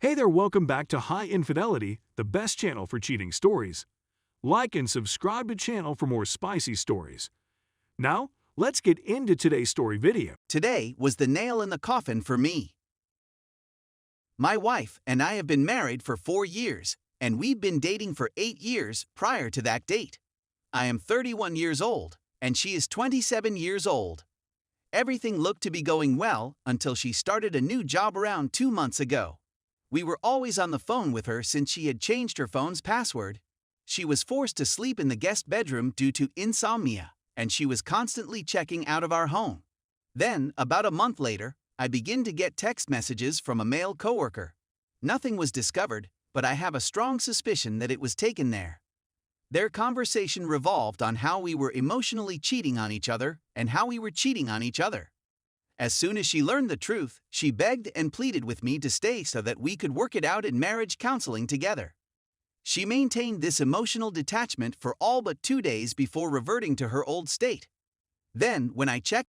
Hey there, welcome back to High Infidelity, the best channel for cheating stories. Like and subscribe to channel for more spicy stories. Now, let's get into today's story video. Today was the nail in the coffin for me. My wife and I have been married for 4 years, and we've been dating for 8 years prior to that date. I am 31 years old, and she is 27 years old. Everything looked to be going well until she started a new job around 2 months ago. We were always on the phone with her since she had changed her phone's password. She was forced to sleep in the guest bedroom due to insomnia, and she was constantly checking out of our home. Then, about a month later, I begin to get text messages from a male coworker. Nothing was discovered, but I have a strong suspicion that it was taken there. Their conversation revolved on how we were emotionally cheating on each other and how we were cheating on each other. As soon as she learned the truth, she begged and pleaded with me to stay so that we could work it out in marriage counseling together. She maintained this emotional detachment for all but 2 days before reverting to her old state. Then, when I checked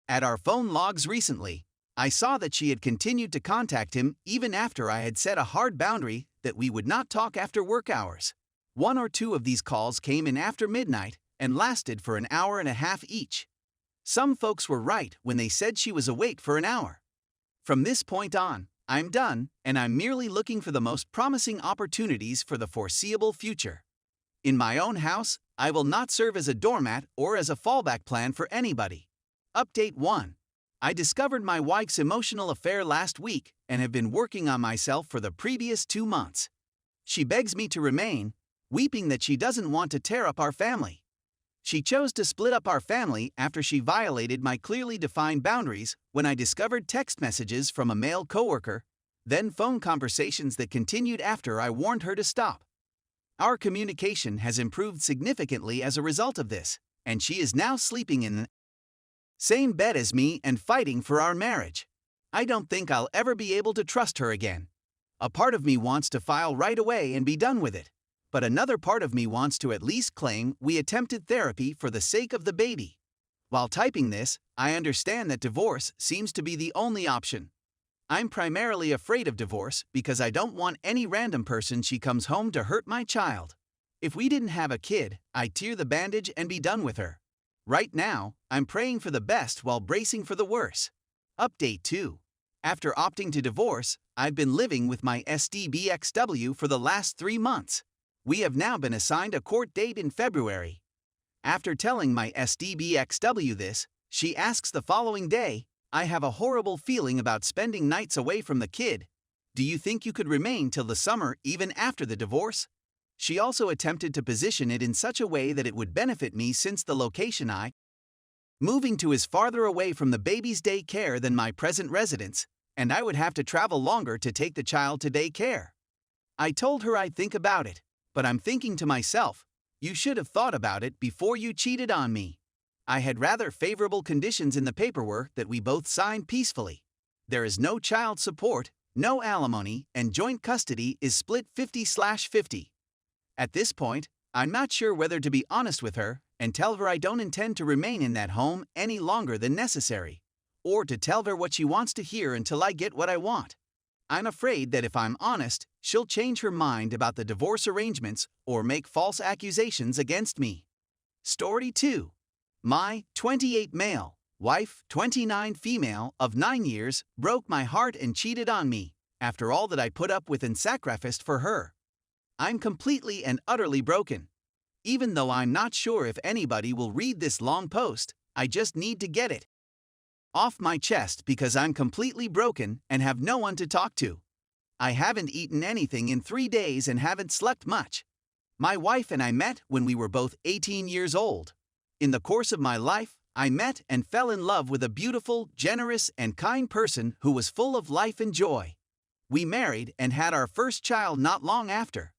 at our phone logs recently, I saw that she had continued to contact him even after I had set a hard boundary that we would not talk after work hours. 1 or 2 of these calls came in after midnight and lasted for an hour and a half each. Some folks were right when they said she was awake for an hour. From this point on, I'm done, and I'm merely looking for the most promising opportunities for the foreseeable future. In my own house, I will not serve as a doormat or as a fallback plan for anybody. Update 1. I discovered my wife's emotional affair last week and have been working on myself for the previous 2 months. She begs me to remain, weeping that she doesn't want to tear up our family. She chose to split up our family after she violated my clearly defined boundaries when I discovered text messages from a male coworker, then phone conversations that continued after I warned her to stop. Our communication has improved significantly as a result of this, and she is now sleeping in the same bed as me and fighting for our marriage. I don't think I'll ever be able to trust her again. A part of me wants to file right away and be done with it. But another part of me wants to at least claim we attempted therapy for the sake of the baby. While typing this, I understand that divorce seems to be the only option. I'm primarily afraid of divorce because I don't want any random person she comes home to hurt my child. If we didn't have a kid, I'd tear the bandage and be done with her. Right now, I'm praying for the best while bracing for the worst. Update 2. After opting to divorce, I've been living with my SDBXW for the last 3 months. We have now been assigned a court date in February. After telling my SDBXW this, she asks the following day, "I have a horrible feeling about spending nights away from the kid. Do you think you could remain till the summer even after the divorce?" She also attempted to position it in such a way that it would benefit me since the location I moving to is farther away from the baby's daycare than my present residence, and I would have to travel longer to take the child to daycare. I told her I'd think about it. But I'm thinking to myself, you should have thought about it before you cheated on me. I had rather favorable conditions in the paperwork that we both signed peacefully. There is no child support, no alimony, and joint custody is split 50/50. At this point, I'm not sure whether to be honest with her and tell her I don't intend to remain in that home any longer than necessary, or to tell her what she wants to hear until I get what I want. I'm afraid that if I'm honest, she'll change her mind about the divorce arrangements or make false accusations against me. Story 2. My 28 male, wife 29 female of 9 years broke my heart and cheated on me after all that I put up with and sacrificed for her. I'm completely and utterly broken. Even though I'm not sure if anybody will read this long post, I just need to get it off my chest because I'm completely broken and have no one to talk to. I haven't eaten anything in 3 days and haven't slept much. My wife and I met when we were both 18 years old. In the course of my life, I met and fell in love with a beautiful, generous, and kind person who was full of life and joy. We married and had our first child not long after.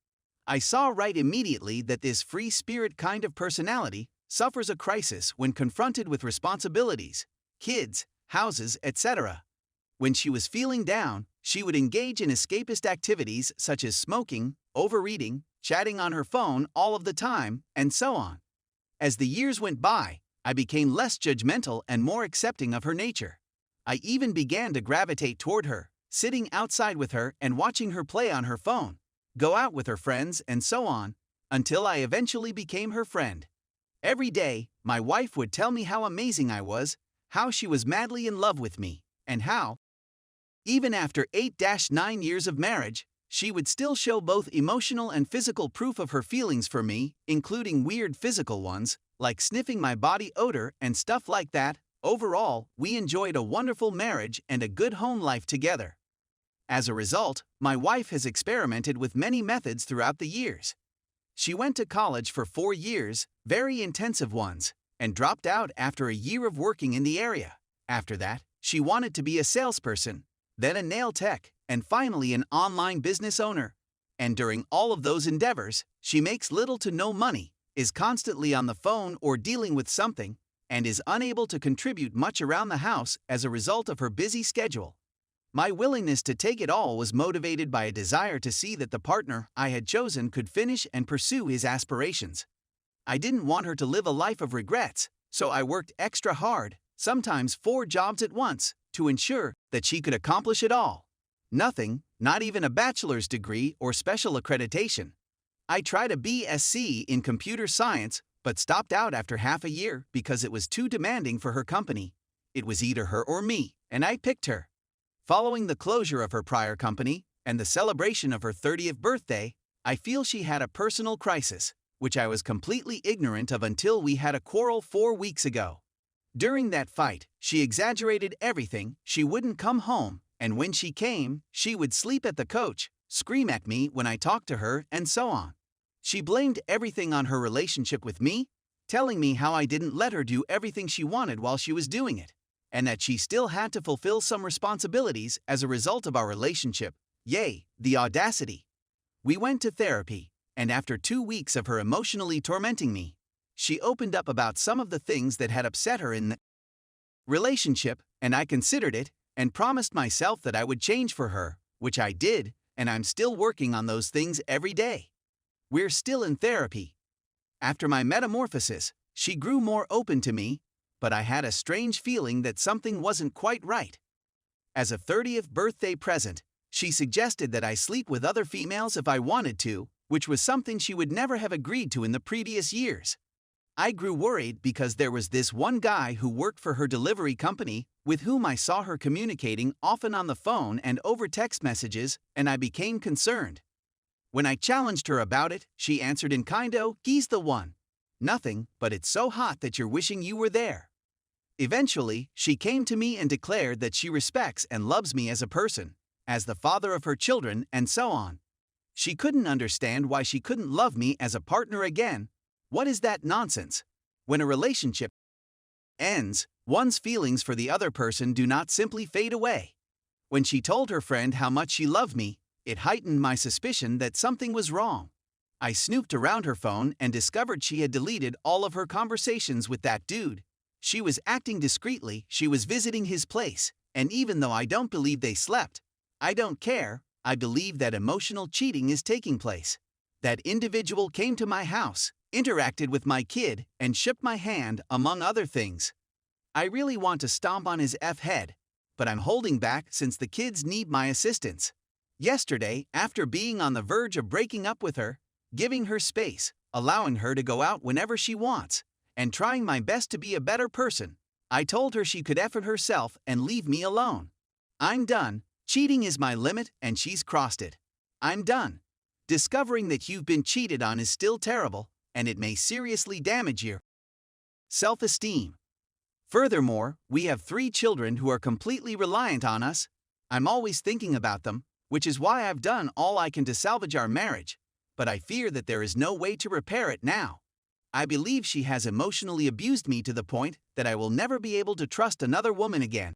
I saw right immediately that this free spirit kind of personality suffers a crisis when confronted with responsibilities, kids, houses, etc. When she was feeling down, she would engage in escapist activities such as smoking, overeating, chatting on her phone all of the time, and so on. As the years went by, I became less judgmental and more accepting of her nature. I even began to gravitate toward her, sitting outside with her and watching her play on her phone, go out with her friends, and so on, until I eventually became her friend. Every day, my wife would tell me how amazing I was, how she was madly in love with me, and how, even after 8-9 years of marriage, she would still show both emotional and physical proof of her feelings for me, including weird physical ones, like sniffing my body odor and stuff like that. Overall, we enjoyed a wonderful marriage and a good home life together. As a result, my wife has experimented with many methods throughout the years. She went to college for 4 years, very intensive ones, and dropped out after a year of working in the area. After that, she wanted to be a salesperson, then a nail tech, and finally an online business owner. And during all of those endeavors, she makes little to no money, is constantly on the phone or dealing with something, and is unable to contribute much around the house as a result of her busy schedule. My willingness to take it all was motivated by a desire to see that the partner I had chosen could finish and pursue his aspirations. I didn't want her to live a life of regrets, so I worked extra hard, sometimes 4 jobs at once, to ensure that she could accomplish it all. Nothing, not even a bachelor's degree or special accreditation. I tried a BSc in computer science, but stopped out after half a year because it was too demanding for her company. It was either her or me, and I picked her. Following the closure of her prior company and the celebration of her 30th birthday, I feel she had a personal crisis, which I was completely ignorant of until we had a quarrel 4 weeks ago. During that fight, she exaggerated everything, she wouldn't come home, and when she came, she would sleep at the couch, scream at me when I talked to her, and so on. She blamed everything on her relationship with me, telling me how I didn't let her do everything she wanted while she was doing it, and that she still had to fulfill some responsibilities as a result of our relationship. Yay, the audacity! We went to therapy, and after 2 weeks of her emotionally tormenting me, she opened up about some of the things that had upset her in the relationship, and I considered it, and promised myself that I would change for her, which I did, and I'm still working on those things every day. We're still in therapy. After my metamorphosis, she grew more open to me, but I had a strange feeling that something wasn't quite right. As a 30th birthday present, she suggested that I sleep with other females if I wanted to, which was something she would never have agreed to in the previous years. I grew worried because there was this one guy who worked for her delivery company with whom I saw her communicating often on the phone and over text messages, and I became concerned. When I challenged her about it, she answered in kind-o, "He's the one. Nothing, but it's so hot that you're wishing you were there." Eventually, she came to me and declared that she respects and loves me as a person, as the father of her children, and so on. She couldn't understand why she couldn't love me as a partner again. What is that nonsense? When a relationship ends, one's feelings for the other person do not simply fade away. When she told her friend how much she loved me, it heightened my suspicion that something was wrong. I snooped around her phone and discovered she had deleted all of her conversations with that dude. She was acting discreetly, she was visiting his place, and even though I don't believe they slept, I don't care, I believe that emotional cheating is taking place. That individual came to my house, interacted with my kid, and shook my hand, among other things. I really want to stomp on his head, but I'm holding back since the kids need my assistance. Yesterday, after being on the verge of breaking up with her, giving her space, allowing her to go out whenever she wants, and trying my best to be a better person, I told her she could effort herself and leave me alone. I'm done. Cheating is my limit and she's crossed it. I'm done. Discovering that you've been cheated on is still terrible, and it may seriously damage your self-esteem. Furthermore, we have 3 children who are completely reliant on us. I'm always thinking about them, which is why I've done all I can to salvage our marriage, but I fear that there is no way to repair it now. I believe she has emotionally abused me to the point that I will never be able to trust another woman again.